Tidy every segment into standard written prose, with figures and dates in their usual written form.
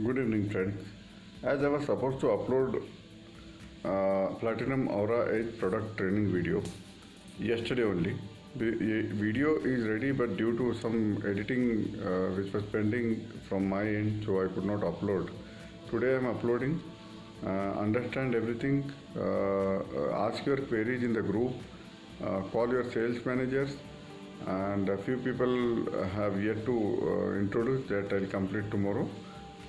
Good evening, friends. As I was supposed to upload Platinum Aura 8 product training video yesterday only. The video is ready, but due to some editing which was pending from my end, so I could not upload. Today I am uploading. Understand everything. Ask your queries in the group. Call your sales managers, and a few people have yet to introduce that. I'll complete tomorrow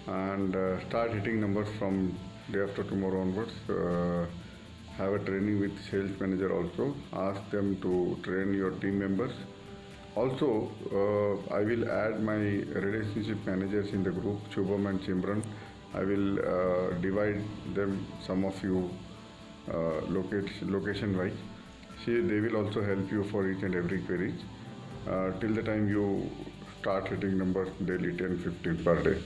and start hitting numbers from day after tomorrow onwards. Have a training with sales manager also. Ask them to train your team members. Also, I will add my relationship managers in the group, Shubham and Simran. I will divide them, some of you location wise. See, they will also help you for each and every query till the time you start hitting numbers daily 10 15 per day.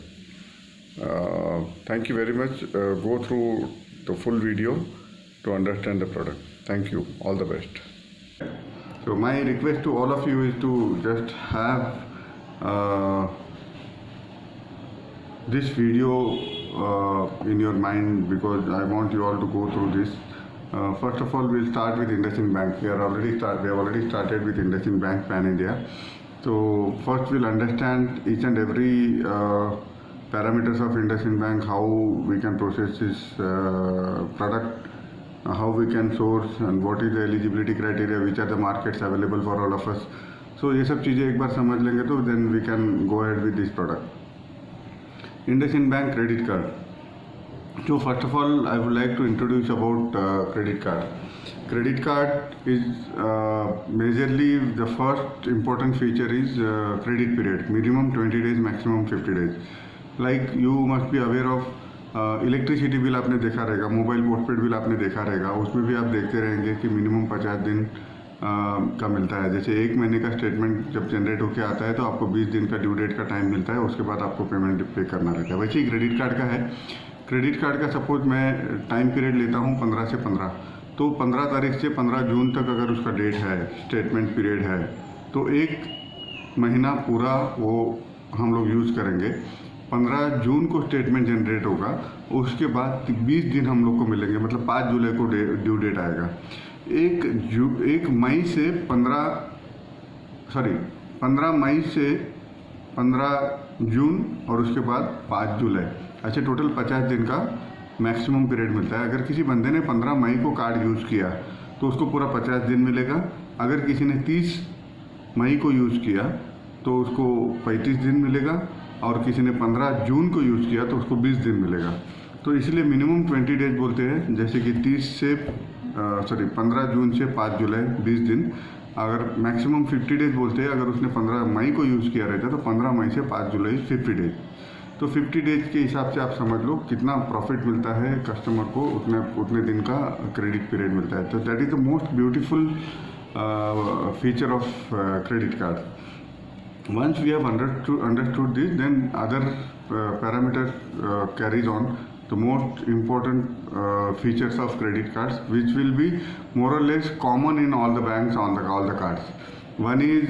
Thank you very much. Go through the full video to understand the product. Thank you. All the best. So my request to all of you is to just have this video in your mind, because I want you all to go through this. First of all, we'll start with IndusInd Bank. We have already started with IndusInd Bank Pan India. So first we'll understand each and every parameters of IndusInd Bank, how we can process this product, how we can source, and what is the eligibility criteria, which are the markets available for all of us. So ये सब चीज़ें एक बार समझ लेंगे तो then we can go ahead with this product. IndusInd Bank credit card. So first of all, I would like to introduce about credit card. Credit card is majorly the first important feature is credit period, minimum 20 days, maximum 50 days. Like you must be aware of electricity bill आपने देखा रहेगा, mobile postpaid bill आपने देखा रहेगा, उसमें भी आप देखते रहेंगे कि मिनिमम 50 दिन का मिलता है. जैसे एक महीने का स्टेटमेंट जब जनरेट होकर आता है तो आपको 20 दिन का ड्यू डेट का टाइम मिलता है, उसके बाद आपको पेमेंट पे करना रहता है. वैसे ही क्रेडिट कार्ड का है. क्रेडिट कार्ड का सपोज मैं टाइम पीरियड लेता हूँ 15 से 15, तो 15 तारीख से 15 जून तक अगर उसका डेट है, स्टेटमेंट पीरियड है, तो एक महीना पूरा वो हम लोग यूज़ करेंगे. 15 जून को स्टेटमेंट जनरेट होगा, उसके बाद 20 दिन हम लोग को मिलेंगे, मतलब 5 जुलाई को ड्यू डेट आएगा. 1 मई से 15 मई से 15 जून और उसके बाद 5 जुलाई, अच्छा टोटल 50 दिन का मैक्सिमम पीरियड मिलता है. अगर किसी बंदे ने 15 मई को कार्ड यूज़ किया तो उसको पूरा 50 दिन मिलेगा. अगर किसी ने 30 मई को यूज़ किया तो उसको 35 दिन मिलेगा, और किसी ने 15 जून को यूज़ किया तो उसको 20 दिन मिलेगा. तो इसलिए मिनिमम 20 डेज बोलते हैं, जैसे कि 15 जून से 5 जुलाई 20 दिन. अगर मैक्सिमम 50 डेज बोलते हैं, अगर उसने 15 मई को यूज़ किया रहता है तो 15 मई से 5 जुलाई 50 डेज. तो 50 डेज के हिसाब से आप समझ लो कितना प्रॉफिट मिलता है कस्टमर को, उतने दिन का क्रेडिट पीरियड मिलता है. तो that is the most beautiful feature of credit card. Once we have understood this, then other parameters carries on. The most important features of credit cards, which will be more or less common in all the banks on all the cards. One is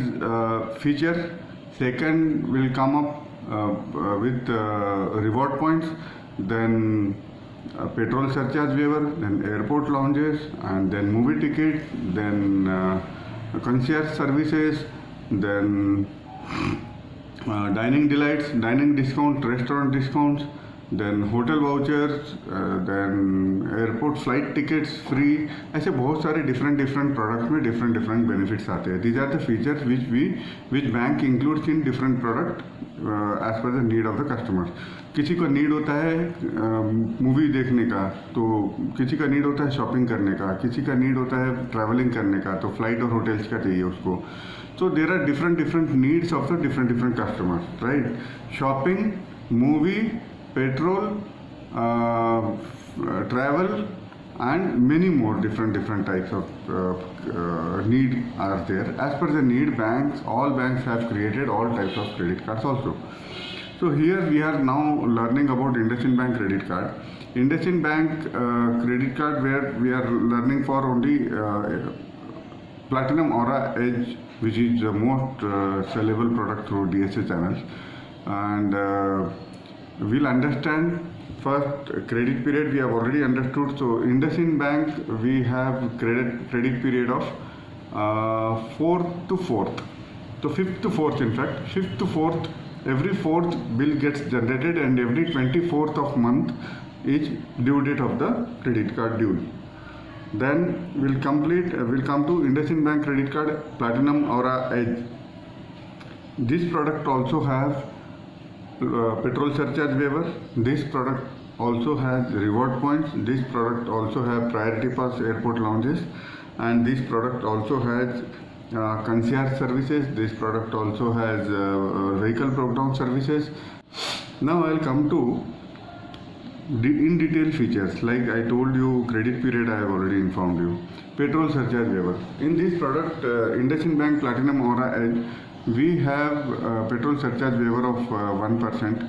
feature. Second will come up with reward points. Then petrol surcharge waiver. Then airport lounges, and then movie ticket. Then concierge services. Then dining delights, dining discount, restaurant discounts, then hotel vouchers, then airport flight tickets free. ऐसे बहुत सारे different products में different benefits आते हैं. These are the features which bank includes in different product as per the need of the customers. किसी को need होता है मूवी देखने का, तो किसी का नीड होता है शॉपिंग करने का, किसी का नीड होता है ट्रैवलिंग करने का, तो फ्लाइट और होटल्स का चाहिए उसको. So there are different needs of the different customers, right? Shopping, movie, petrol, travel, and many more different types of need are there. As per the need, all banks have created all types of credit cards also. So here we are now learning about IndusInd Bank credit card. IndusInd Bank credit card, where we are learning for only Platinum Aura Edge, which is the most sellable product through DSA channels. And we'll understand first credit period. We have already understood. So IndusInd Bank, we have credit period of 4th to 4th. So 5th to 4th, in fact, 5th to 4th, every 4th bill gets generated, and every 24th of month is due date of the credit card due. Then we'll come to IndusInd Bank credit card Platinum Aura Edge. This product also has petrol surcharge waiver. This product also has reward points. This product also has priority pass airport lounges, and this product also has concierge services. This product also has vehicle breakdown services. Now I'll come to in detail features. Like I told you, credit period I have already informed you. Petrol surcharge waiver. In this product, IndusInd Bank Platinum Aura Edge, we have petrol surcharge waiver of 1%.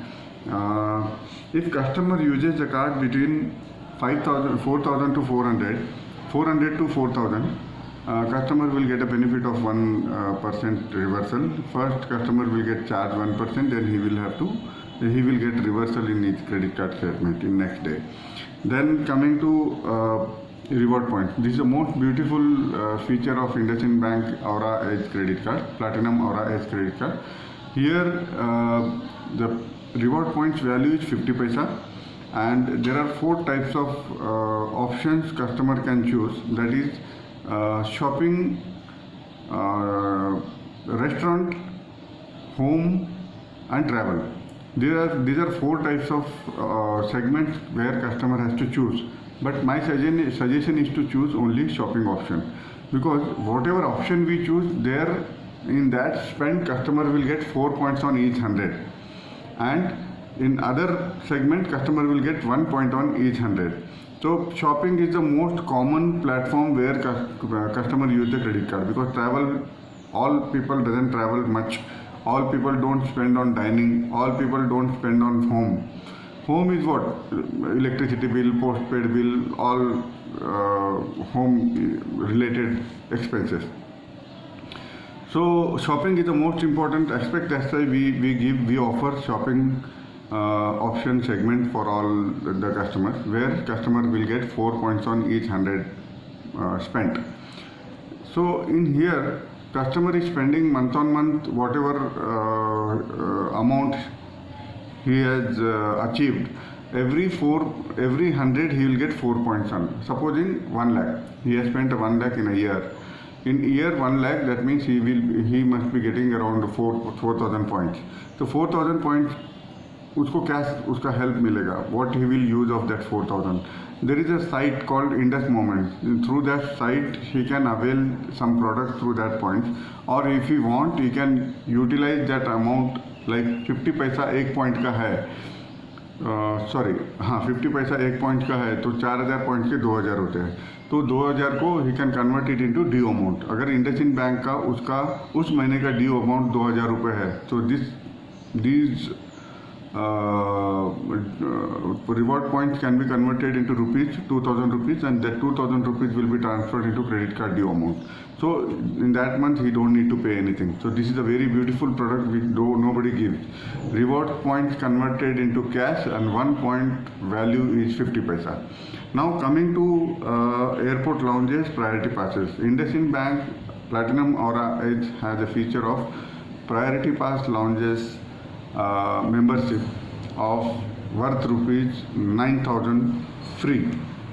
If customer uses the card between 4,000 to 400 to 4,000, customer will get a benefit of 1% reversal. First, customer will get charged 1%, then he will get reversal in each credit card statement in next day. Then coming to reward points. This is the most beautiful feature of IndusInd Bank Aura Edge credit card, Platinum Aura Edge credit card. Here the reward points value is 50 paisa, and there are 4 types of options customer can choose. That is shopping, restaurant, home, and travel. These are 4 types of segments where customer has to choose. But my suggestion is to choose only shopping option, because whatever option we choose, there in that spend customer will get 4 points on each 100, and in other segment customer will get 1 point on each 100. So shopping is the most common platform where customer use the credit card, because travel, all people doesn't travel much. All people don't spend on dining. All people don't spend on home. Home is what? Electricity bill, postpaid bill, all home related expenses. So shopping is the most important aspect. That's why we offer shopping option segment for all the customers, where customer will get 4 points on each 100 spent. So in here, customer is spending month on month whatever amount he has achieved. Every 100 he will get 4 points on. Supposing 1 lakh, he has spent 1 lakh in a year. In year 1 lakh, that means he must be getting around 4,000 points. So 4,000 points, उसको क्या उसका help मिलेगा? What he will use of that 4,000? There is a site called Indus Moments. Through that site, he can avail some products through that points, or if he want, he can utilize that amount. Like 50 पैसा 1 point का है, 50 पैसा 1 point का है, तो 4,000 point के 2,000 होते हैं. तो 2,000 को he can convert it into due amount. अगर IndusInd बैंक का उस महीने का ड्यू अमाउंट 2,000 रुपये है, तो these reward points can be converted into rupees, 2,000 rupees, and that 2,000 rupees will be transferred into credit card due amount. So in that month he don't need to pay anything. So this is a very beautiful product which nobody gives. Reward points converted into cash, and 1 point value is 50 paisa. Now coming to airport lounges, priority passes. IndusInd Bank Platinum Aura Edge has a feature of priority pass lounges membership of worth rupees 9,000 free.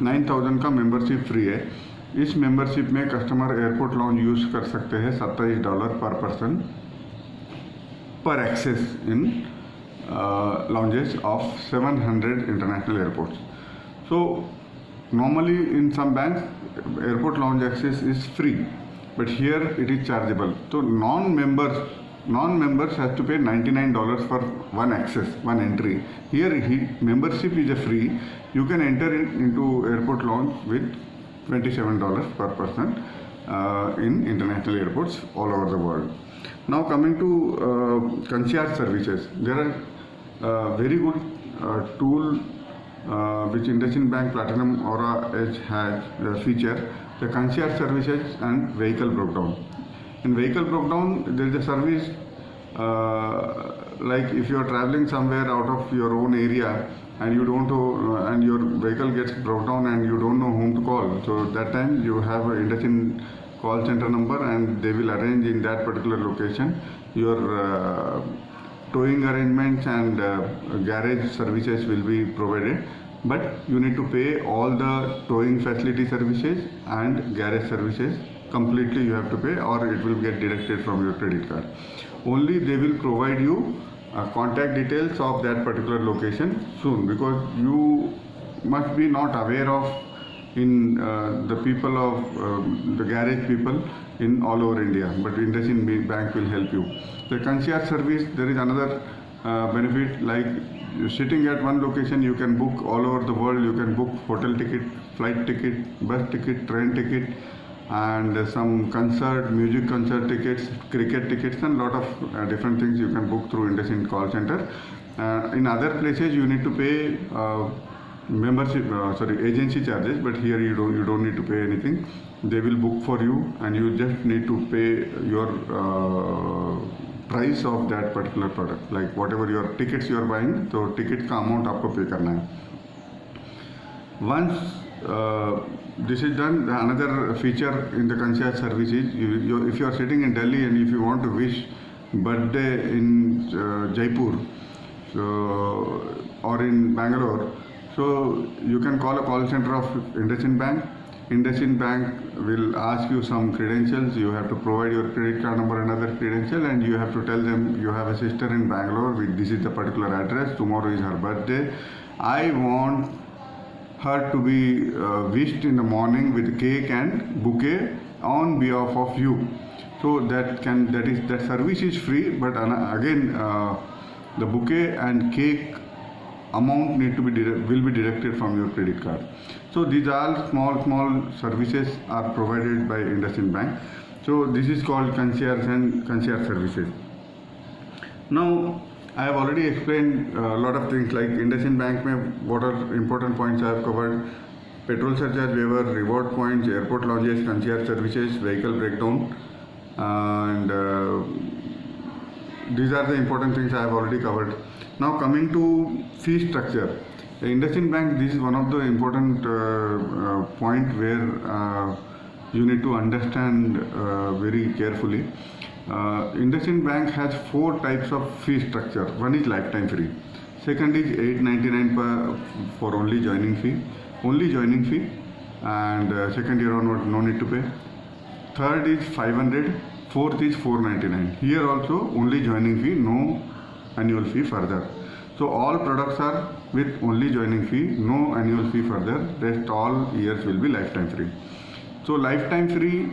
9,000 का membership free है. इस membership में customer airport lounge use कर सकते हैं $27 पर person पर access in lounges of 700 international airports. So normally in some banks airport lounge access is free, but here it is chargeable. So non-members has to pay $99 for one access, one entry. Here membership is a free. You can enter into airport lounge with $27 per person in international airports all over the world. Now coming to concierge services, there are very good tool which IndusInd Bank Platinum Aura Edge has feature, the concierge services and vehicle breakdown. In vehicle breakdown, there is a service like if you are traveling somewhere out of your own area and you don't know, and your vehicle gets broke down and you don't know whom to call, so that time you have a IndusInd call center number and they will arrange in that particular location your towing arrangements and garage services will be provided, but you need to pay all the towing facility services and garage services completely. You have to pay, or it will get deducted from your credit card. Only they will provide you contact details of that particular location soon, because you must be not aware of in the people of the garage people in all over India, but IndusInd Bank will help you. The concierge service, there is another benefit, like sitting at one location you can book all over the world. You can book hotel ticket, flight ticket, bus ticket, train ticket, and some concert, music concert tickets, cricket tickets, and lot of different things you can book through IndusInd call center. In other places you need to pay membership, agency charges, but here you don't need to pay anything. They will book for you and you just need to pay your price of that particular product, like whatever your tickets you are buying, so ticket का amount आपको pay करना है. Once this is done, another feature in the concierge service is if you are sitting in Delhi and if you want to wish birthday in Jaipur, so, or in Bangalore, so you can call a call center of IndusInd Bank. IndusInd Bank will ask you some credentials. You have to provide your credit card number and other credential, and you have to tell them you have a sister in Bangalore with this is the particular address. Tomorrow is her birthday. I want her to be wished in the morning with cake and bouquet on behalf of you. So that service is free, but again the bouquet and cake amount will be deducted from your credit card. So these are small services are provided by IndusInd Bank. So this is called concierge and concierge services. Now I have already explained a lot of things, like IndusInd Bank mein what are important points I have covered: petrol surcharge waiver, reward points, airport lounges, concierge services, vehicle breakdown, and these are the important things I have already covered. Now coming to fee structure, IndusInd Bank, this is one of the important point where you need to understand very carefully. IndusInd Bank has 4 types of fee structure. One is lifetime free. Second is $899 for only joining fee, and second year onward no need to pay. Third is 500. Fourth is 499. Here also only joining fee, no annual fee further. So all products are with only joining fee, no annual fee further. Rest all years will be lifetime free. So lifetime free,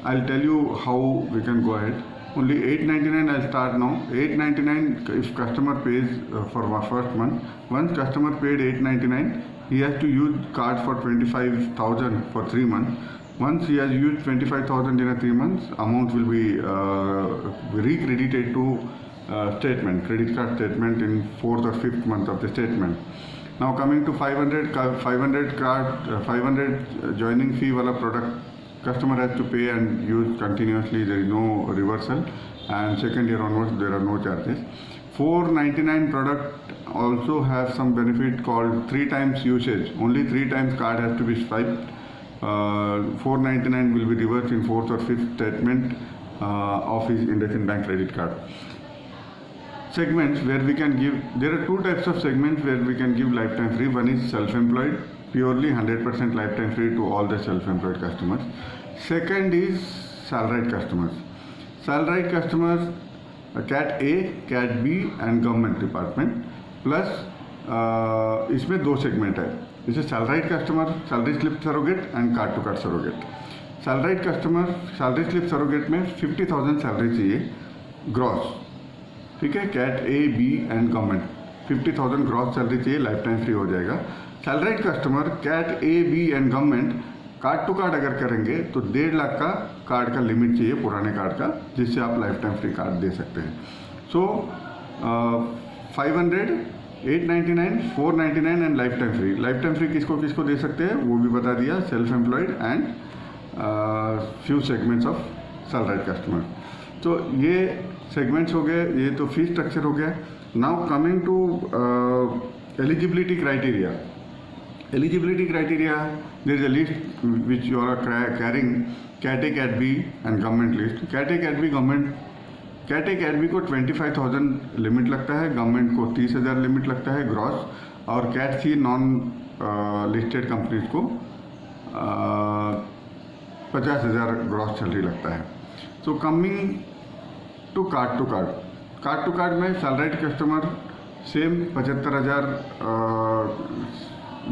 I'll tell you how we can go ahead. Only $899 I'll start now. $899 if customer pays for first month. Once customer paid $899, he has to use card for 25,000 for 3 months. Once he has used 25,000 in 3 months, amount will be recredited to credit card statement in 4th or 5th month of the statement. Now coming to 500 joining fee wala product, customer has to pay and use continuously. There is no reversal, and second year onwards there are no charges. 499 product also have some benefit called 3 times usage. Only 3 times card has to be swiped. 499 will be reversed in 4th or 5th statement of his IndusInd Bank credit card. Segments where we can give, there are 2 types of segments where we can give lifetime free. One is self-employed, purely 100% lifetime free to all the self-employed customers. Second is salaried customers. Salaried customers, Cat A, Cat B and government department. Plus इसमें 2 segment है. This is salaried customer, salary slip surrogate and card to card surrogate. Salaried customer, salary slip surrogate में 50,000 salary चाहिए gross. ठीक है, cat A B and government 50,000 gross salary चाहिए, lifetime free हो जाएगा. Salaried customer cat A B and government card to card अगर करेंगे तो 1.5 लाख का कार्ड का लिमिट चाहिए पुराने कार्ड का, जिससे आप लाइफ टाइम फ्री कार्ड दे सकते हैं. सो 500, 899, 499 and life time free. Life time free किसको किसको दे सकते हैं वो भी बता दिया, self employed and few segments of salaried customer. तो ये सेगमेंट्स हो गए, ये तो फी स्ट्रक्चर हो गया। Now coming to eligibility criteria. Eligibility criteria, there is a list which you are carrying, cat A cat B and government list. Cat A cat B government, cat A cat B को 25,000 limit लगता है, government को 30,000 limit लगता है gross, और cat C non listed companies को 50,000 gross salary लगता है। So coming to card to card, card to card में salaried customer same 75,000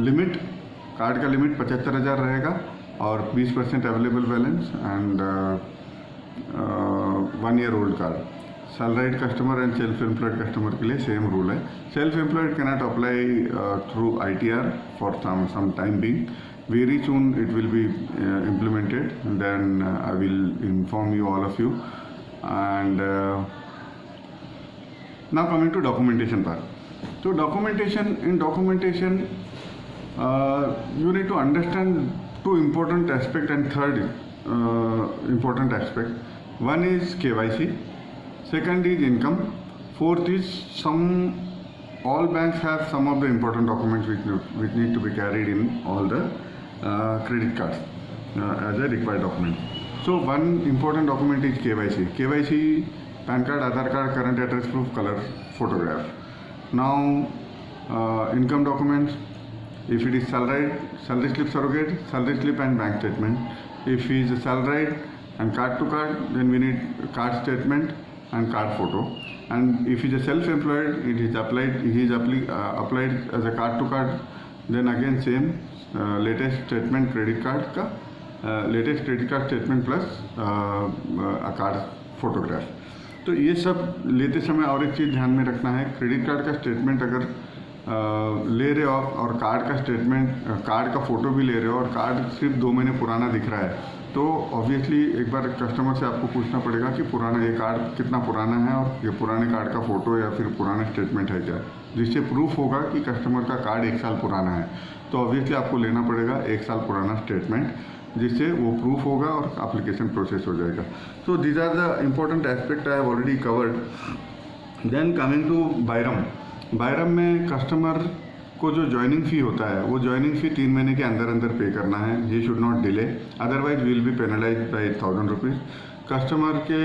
limit, card का लिमिट 75,000 रहेगा और 20% available balance and 1 year old card. Salaried customer and self employed customer के लिए same rule है। Self employed can not apply through ITR for some time being. Very soon it will be implemented, and then I will inform you, all of you. And now coming to documentation part. So documentation, in documentation you need to understand two important aspect and third important aspect. One is KYC, second is income, fourth is all banks have some of the important documents which need to be carried in all the credit cards as a required document. So one important document is KYC. KYC, PAN card, Aadhaar card, current address proof, color photograph. Now income documents, if it is salaried, salary slip surrogate, salary slip and bank statement. If he is salaried and card to card, then we need card statement and card photo. And if he is a self-employed, it is applied, he is applied as a card to card, then again same latest statement credit card का, latest credit card statement plus card photograph. तो ये सब लेते समय और एक चीज़ ध्यान में रखना है, क्रेडिट कार्ड का स्टेटमेंट अगर ले रहे हो और कार्ड का स्टेटमेंट, कार्ड का फ़ोटो भी ले रहे हो और कार्ड सिर्फ 2 महीने पुराना दिख रहा है, तो ऑब्वियसली एक बार कस्टमर से आपको पूछना पड़ेगा कि पुराना ये कार्ड कितना पुराना है और ये पुराने कार्ड का फ़ोटो या फिर पुराना स्टेटमेंट है क्या, जिससे प्रूफ होगा कि कस्टमर का कार्ड 1 साल पुराना है। तो ऑब्वियसली आपको लेना पड़ेगा 1 साल पुराना स्टेटमेंट, जिससे वो प्रूफ होगा और एप्लीकेशन प्रोसेस हो जाएगा। So these are the important aspect I have already covered. Then coming to बायरम। बायरम में कस्टमर को जो ज्वाइनिंग फ़ी होता है वो ज्वाइनिंग फ़ी 3 महीने के अंदर अंदर पे करना है। ये should not delay, otherwise will be penalise by 1,000 rupees. Customer के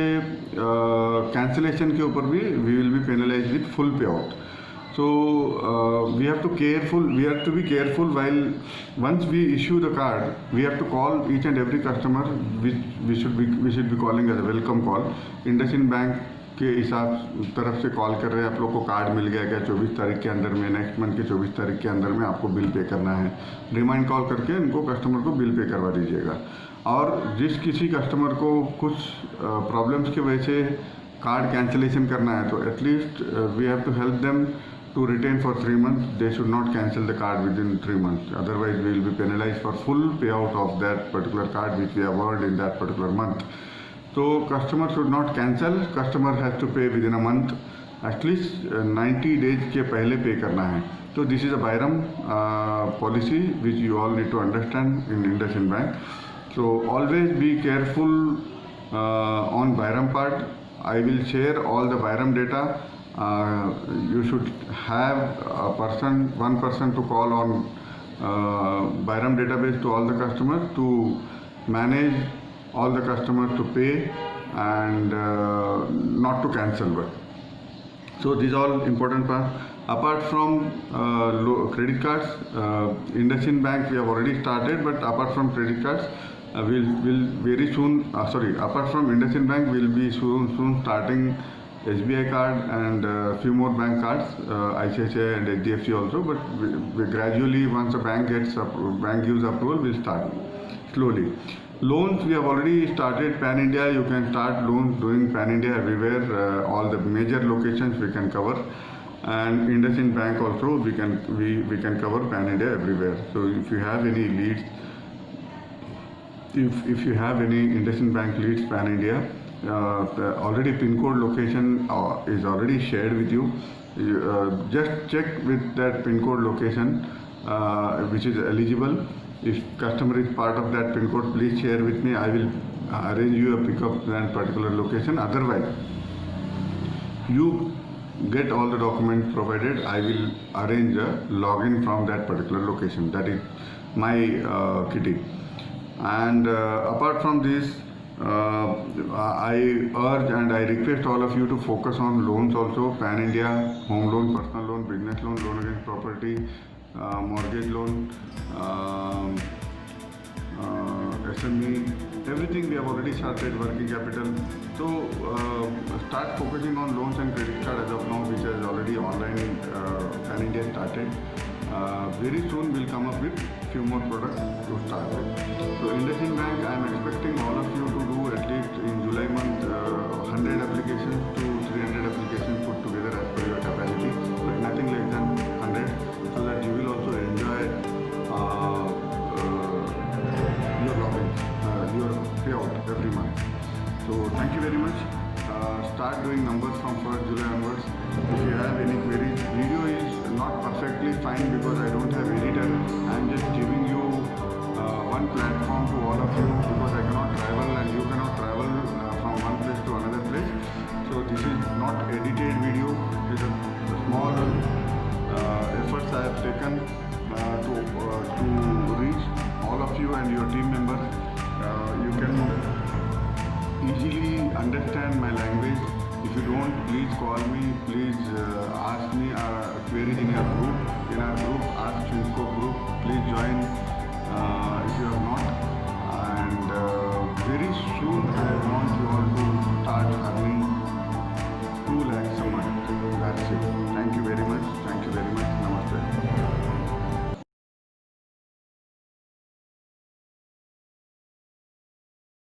कैंसिलेशन के ऊपर भी we will be penalise with full pay out. So we have to be careful while once we issue the card, we have to call each and every customer, which we should be calling as a welcome call. IndusInd bank के हिसाब तरफ से call कर रहे हैं, आप लोग को कार्ड मिल गया क्या 24 तारीख के अंदर में, नेक्स्ट मंथ के 24 तारीख के अंदर में आपको बिल पे करना है। रिमाइंड कॉल करके इनको कस्टमर को बिल पे करवा दीजिएगा। और जिस किसी कस्टमर को कुछ प्रॉब्लम्स की वजह से कार्ड कैंसिलेशन करना है, तो at least we have to help them to retain for 3 months. They should not cancel the card within 3 months. Otherwise, we will be penalized for full payout of that particular card which we have earned in that particular month. So, customer should not cancel. Customer has to pay within a month. At least 90 days के पहले पे करना है। तो this is a Bayram policy which you all need to understand in IndusInd Bank. So always be careful on Bayram part. I will share all the Bayram data. You should have one person to call on Bayram database to all the customers to manage all the customers to pay and not to cancel. So these all important parts. Apart from credit cards, IndusInd Bank we have already started, but apart from credit cards, we'll very soon. Apart from IndusInd Bank, we'll be soon starting SBI card and few more bank cards, ICICI and HDFC also. But we gradually, once a bank gives approval, we'll start slowly. Loans we have already started Pan India. You can start loans doing Pan India everywhere. All the major locations we can cover, and IndusInd Bank also we can cover Pan India everywhere. So if you have any leads, if you have any IndusInd Bank leads Pan India, already pin code location is already shared with you. Just check with that pin code location which is eligible. If customer is part of that pin code, please share with me. I will arrange you a pickup at particular location. Otherwise, you get all the documents provided. I will arrange a login from that particular location. That is my kitty. And apart from this, I urge and I request all of you to focus on loans also: Pan India, home loan, personal loan, business loan, loan against property, mortgage loan, SME, everything we have already started, working capital. So start focusing on loans and credit card as of now, which is already online. Pan India started. Very soon we'll come up with few more products to start with. So IndusInd Bank, I am expecting all of you to do at least in July month 100 applications to 300 applications put together as per your capacity, but nothing less than 100, so that you will also enjoy your logins, your payout every month. So thank you very much. Start doing numbers from 1st July onwards. If you have any queries, video is not perfectly fine because I don't have editor. I am just giving you one platform to all of you because I cannot travel and you cannot travel from one place to another place. So this is not edited video. It is a small efforts I have taken to reach all of you and your team members. You can easily understand my language. If you don't, please call me, please ask me queries in your group. In our group, Ask FinScope group, please join if you have not. And very soon I want you all to start earning 2 lakhs a month. That's it.